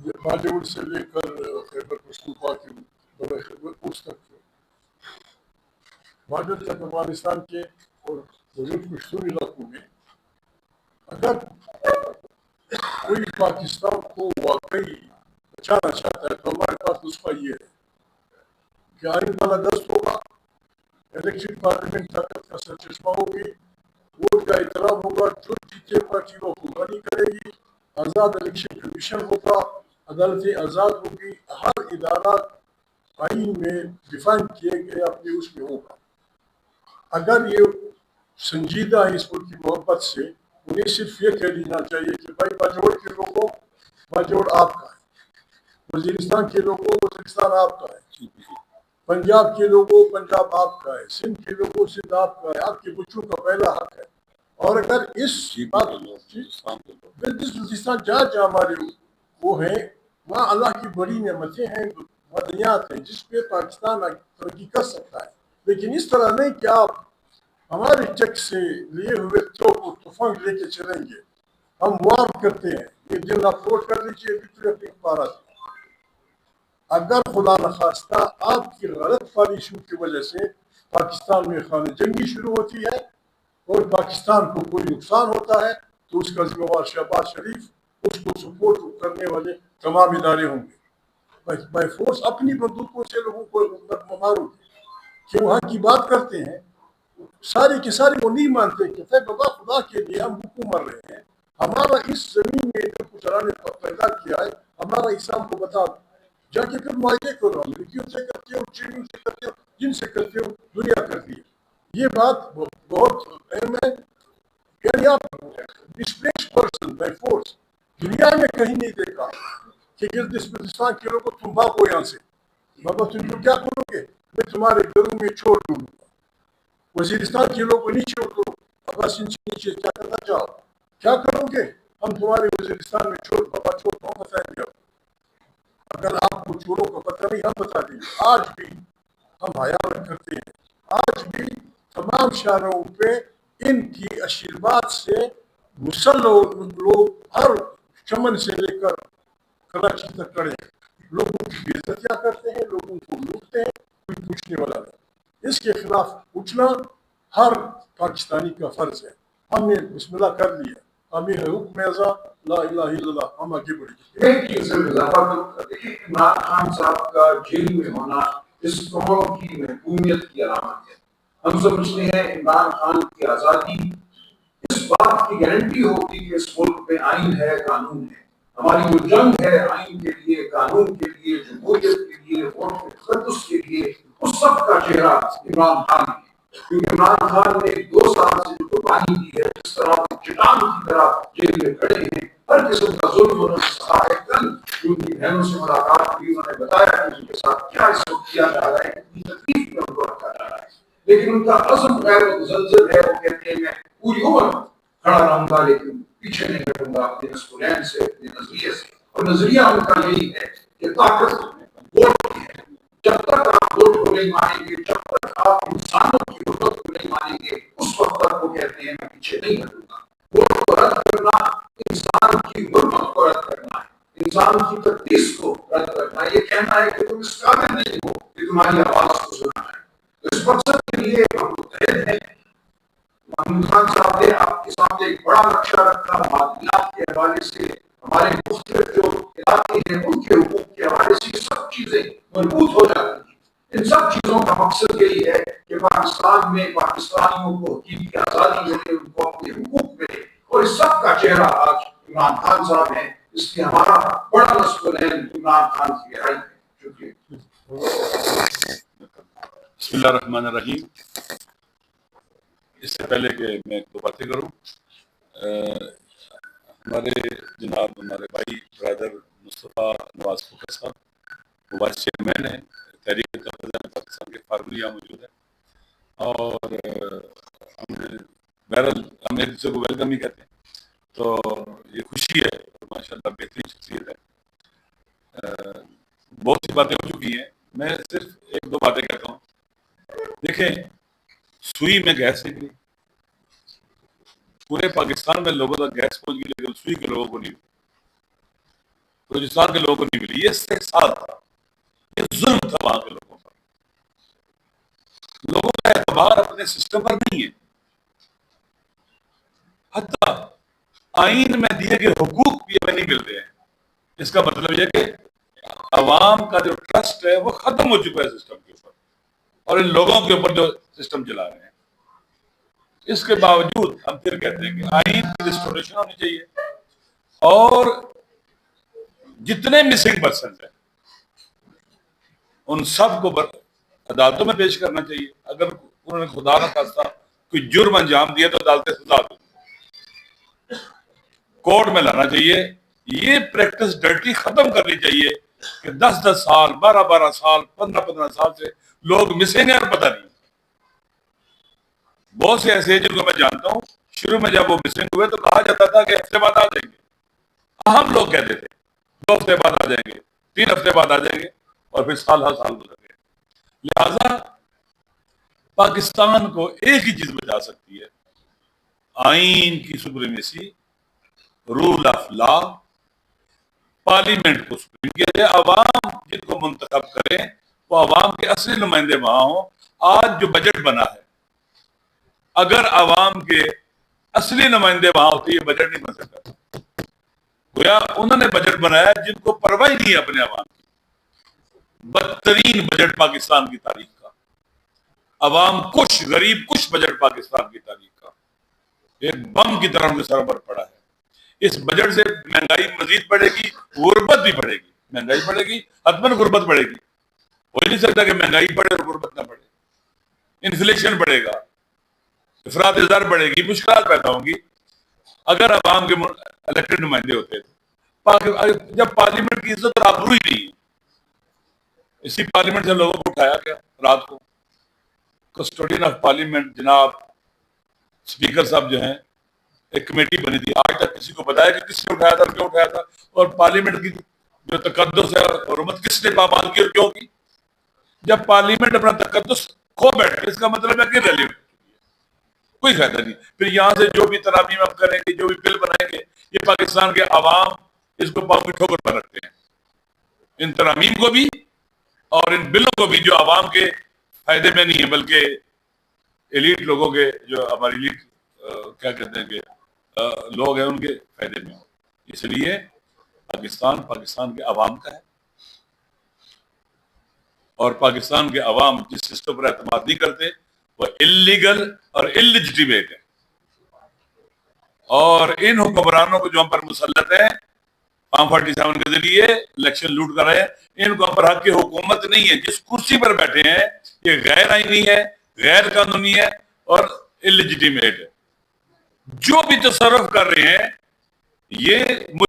Bali would say لے کر خیبر پختونخوا کے بڑے خیبر اس تک بھارت افغانستان کے اور وجود پشتون علاقوں میں اگر کوئی پاکستان کو واقعی بچانا چاہتا ہے تو ہمارے پاس نسخہ یہ ہے کہ آئین والا دست ہوگا، الیکشن پارلیمنٹ طاقت کا سرچشمہ ہوگی، ووٹ کا احترام ہوگا، جو جیتے پارٹی وہ حکمرانی کرے گی، آزاد الیکشن کمیشن ہوگا، عدالتیں آزاد ہوگی، ہر ادارہ آئین میں ڈیفائن کیے گئے اپنے اس میں ہوگا۔ اگر یہ سنجیدہ ہے اس ملک کی محبت سے، انہیں صرف یہ کہہ دینا چاہیے کہ بھائی باجوڑ کے لوگوں باجوڑ آپ کا ہے، وزیرستان کے لوگوں وزیرستان آپ کا ہے، پنجاب کے لوگوں پنجاب آپ کا ہے، سندھ کے لوگوں سندھ آپ کا ہے، آپ کے بچوں کا پہلا حق ہے۔ اور اگر اس بات وزیرستان جہاں جہاں ہمارے وہ ہیں وہاں اللہ کی بڑی نعمتیں ہیں، مدنیات ہیں جس پہ پاکستان ترقی کر سکتا ہے، لیکن اس طرح نہیں کہ آپ ہمارے چیک سے لیے ہوئے توپ و تفنگ لے کے چلیں گے۔ ہم وارن کرتے ہیں یہ دن اپلوڈ کر لیجیے وکٹری اخبارات میں۔ اگر خدا نخواستہ آپ کی غلط پالیسیوں کی وجہ سے پاکستان میں خانہ جنگی شروع ہوتی ہے اور پاکستان کو کوئی نقصان ہوتا ہے تو اس کا ذمہ وار شہباز شریف، اس کو سپورٹ کرنے والے تمام ادارے ہوں گے۔ بائی فورس اپنی بندوقوں سے لوگوں کو مارو گے کہ وہاں کی بات کرتے ہیں سارے کے سارے وہ نہیں مانتے کہ بابا خدا کے لیے ہم حکم مر رہے ہیں، ہمارا اس زمین میں جو کچھ اللہ نے پیدا کیا ہے ہمارا حصہ ہم کو بتا دو، جا کے پھر معاہدے کرو، امریکیوں سے کرتے ہو، چینیوں سے کرتے ہو، جن سے کرتے ہو، دنیا کرتی ہے۔ یہ بات بہت اہم ہے، یعنی آپ ڈسپلیس پرسن بائی فورس دنیا میں کہیں نہیں دیکھا کہ گلگت کے لوگوں تم بھاگو یہاں سے، بابا تم کو کیا کرو گے؟ میں تمہارے گھروں میں چھوڑ دوں گا۔ وزیرستان کے لوگوں کو نیچے اترو، بابا سن سے نیچے کیا کرنا چاہو، کیا کرو گے؟ ہم تمہارے وزیرستان میں چھوڑ بابا چھوڑ ہم بتائیں گے۔ اگر آپ کو چھوڑوں کا پتہ نہیں ہم بتا دیں گے۔ آج بھی ہم حیا کرتے ہیں، آج بھی تمام شہروں پہ ان کی آشیرواد سے مسلح لوگ ہر چمن سے لے کر کراچی تک کڑے ہیں، لوگوں کی بے عزتیاں کرتے ہیں، لوگوں کو لوٹتے ہیں، کوئی پوچھنے والا نہیں۔ اس کے خلاف اٹھنا ہر پاکستانی کا فرض ہے۔ ہم نے بسم اللہ کر لیا، ہمیں حکم اعزا لا الہ الا اللہ، ہم آگے بڑھیں۔ ایک چیز سے اضافہ کروں، دیکھیے عمران خان صاحب کا جیل میں ہونا اس قوم کی محکومیت کی علامت ہے۔ ہم سمجھتے ہیں عمران خان کی آزادی اس بات کی گارنٹی ہوگی کہ اس ملک میں آئین ہے، قانون ہے۔ ہماری جو جنگ ہے آئین کے لیے، قانون کے لیے، جمہوریت کے لیے، ووٹ کے تقدس کے لیے، اس سب کا چہرہ عمران خان ہے۔ کیونکہ عمران خان نے 2 سال سے جو قربانی دی ہے، جس طرح وہ چٹان کی طرح جیل میں کھڑے ہیں، ہر قسم کا ظلم انہوں نے سہا ہے۔ کل جو ان کی بہنوں سے ملاقات ہوئی، انہوں نے بتایا کہ ان کے ساتھ کیا اس وقت کیا جا رہا ہے، کتنی تکلیف میں ان کو رکھا جا رہا ہے، لیکن ان کا عزم غیر متزلزل ہے۔ وہ کہتے ہیں میں پوری عمر کھڑا رہوں گا لیکن پیچھے نہیں ہٹوں گا اپنے مسئولین سے، اپنے نظریے سے۔ اور نظریہ ان کا یہی ہے کہ طاقت ووٹ کی ہے۔ جب تک آپ ووٹ کو نہیں مانیں گے، جب تک آپ انسانوں کی حرمت کو نہیں مانیں گے، اس وقت تک وہ کہتے ہیں میں پیچھے نہیں ہٹوں گا۔ ووٹ کو رد کرنا انسان کی حرمت کو رد کرنا ہے، انسان کی تقدیس کو رد کرنا ہے۔ یہ کہنا ہے کہ تم اس قابل نہیں ہو کہ تمہاری آواز کو سنا جائے۔ تو اس مقصد کے لیے ہم متحد ہیں۔ محمود خان صاحب نے آپ کے سامنے ایک بڑا نقشہ رکھا، معدنیات کے حوالے سے ہمارے مختلف جو علاقے ہیں ان کے حقوق کے حوالے سے یہ سب چیزیں مربوط ہو جاتی ہیں۔ ان سب چیزوں کا مقصد یہی ہے کہ پاکستان میں پاکستانیوں کو حقیقی آزادی ملے، ان کو اپنے حقوق ملے، اور اس سب کا چہرہ آج عمران خان صاحب ہیں، اس لیے ہمارا بڑا نصب العین عمران خان کی رہائی ہے۔ شکریہ۔ بسم اللہ الرحمن الرحیم۔ اس سے پہلے کہ میں 2 باتیں کروں، ہمارے بھائی برادر مصطفیٰ نواز فقر صاحب وہ وائس چیئرمین ہیں تحریک تحفظ پاکستان کے، فارملی یہاں موجود ہیں، اور بہرحال ہم ایک دوسرے کو ویلکم ہی کہتے ہیں، تو یہ خوشی ہے، ماشاء اللہ بہترین شخصیت ہے۔ بہت سی باتیں ہو چکی ہیں، میں صرف 1-2 باتیں کہتا ہوں۔ دیکھیں، سوئی میں گیس نکلی، پورے پاکستان میں لوگوں تک گیس پہنچ گئی، لیکن سوئی کے لوگوں کو نہیں۔ بلوچستان کے لوگوں کو نہیں ملی. یہ استحصال تھا, یہ ظلم تھا وہاں کے لوگوں پر. لوگوں کا اعتبار اپنے سسٹم پر نہیں ہے. حتیٰ آئین میں دیے گئے حقوق بھی ہمیں نہیں مل رہے ہیں. اس کا مطلب یہ کہ عوام کا جو ٹرسٹ ہے وہ ختم ہو چکا ہے سسٹم کے اوپر, اور ان لوگوں کے اوپر جو سسٹم چلا رہے ہیں. اس کے باوجود ہم پھر کہتے ہیں کہ آئین کی ریسٹوریشن ہونی چاہیے, اور جتنے مسنگ پرسن ہیں ان سب کو عدالتوں میں پیش کرنا چاہیے. اگر انہوں نے خدا نہ خواستہ کوئی جرم انجام دیا تو عدالتیں سزا دیں, کورٹ میں لانا چاہیے. یہ پریکٹس ڈرٹی ختم کرنی چاہیے کہ 10 سال 12 سال 15 سال سے لوگ مسنگ ہیں اور پتہ نہیں. بہت سے ایسے ہیں جن کو میں جانتا ہوں, شروع میں جب وہ مسنگ ہوئے تو کہا جاتا تھا کہ ہفتے بعد آ جائیں گے. ہم لوگ کہتے تھے 2 ہفتے بعد آ جائیں گے, 3 ہفتے بعد آ جائیں گے, اور پھر سال ہر سال گزر گئے. لہذا پاکستان کو ایک ہی چیز بچا سکتی ہے, آئین کی supremacy, rule of law, parliament کو سپریم کیا جائے, عوام جن کو منتخب کریں وہ عوام کے اصلی نمائندے وہاں ہوں. آج جو بجٹ بنا ہے, اگر عوام کے اصلی نمائندے وہاں ہوتے یہ بجٹ نہیں بن سکتا. گویا انہوں نے بجٹ بنایا جن کو پرواہ نہیں ہے اپنے عوام کی. بدترین بجٹ پاکستان کی تاریخ کا, عوام کش, غریب کش بجٹ پاکستان کی تاریخ کا, ایک بم کی طرح کے سر پر پڑا ہے. اس بجٹ سے مہنگائی مزید بڑھے گی, غربت بھی بڑھے گی. مہنگائی بڑھے گی, حتماً غربت بڑھے گی. ہو ہی نہیں سکتا کہ مہنگائی بڑھے اور غربت نہ بڑھے. انفلیشن بڑھے گا, افراط زر بڑھے گی, مشکلات پیدا ہوں گی. اگر عوام کے الیکٹڈ نمائندے ہوتے تھے, جب پارلیمنٹ کی عزت اور آبرو ہی نہیں ہے, اسی پارلیمنٹ سے لوگوں کو اٹھایا گیا. رات کو کسٹوڈین آف پارلیمنٹ جناب اسپیکر صاحب جو ہیں, ایک کمیٹی بنی تھی, آج تک کسی کو بتایا کہ کس نے اٹھایا تھا اور کیوں اٹھایا تھا, اور پارلیمنٹ کی جو تقدس ہے حرمت کس نے پامال کی اور کیوں کی. جب پارلیمنٹ اپنا تقدس کھو بیٹھے, اس کا مطلب ہے کہ ریلیونٹ کوئی فائدہ نہیں. پھر یہاں سے جو بھی ترامیم ہم کریں گے, جو بھی بل بنائیں گے, یہ پاکستان کے عوام اس کو پاؤں کی ٹھوکر پر رکھتے ہیں. ان ترامیم کو بھی اور ان بلوں کو بھی جو عوام کے فائدے میں نہیں ہے بلکہ ایلیٹ لوگوں کے, جو ہماری ایلیٹ کیا کہتے ہیں کہ لوگ ہیں, ان کے فائدے میں ہو. اس لیے پاکستان کے عوام کا ہے, اور پاکستان کے عوام جس سسٹم پر اعتماد نہیں کرتے وہ اللیگل اور اللیجیٹیمیٹ ہے. اور ان حکمرانوں کو جو ہم پر مسلط ہیں فارم 47 کے ذریعے الیکشن لوٹ کر رہے ہیں, ان کو ہم پر حق کی حکومت نہیں ہے. جس کرسی پر بیٹھے ہیں یہ غیر آئینی ہے, غیر قانونی ہے اور اللیجیٹیمیٹ ہے. جو بھی تصرف کر رہے ہیں یہ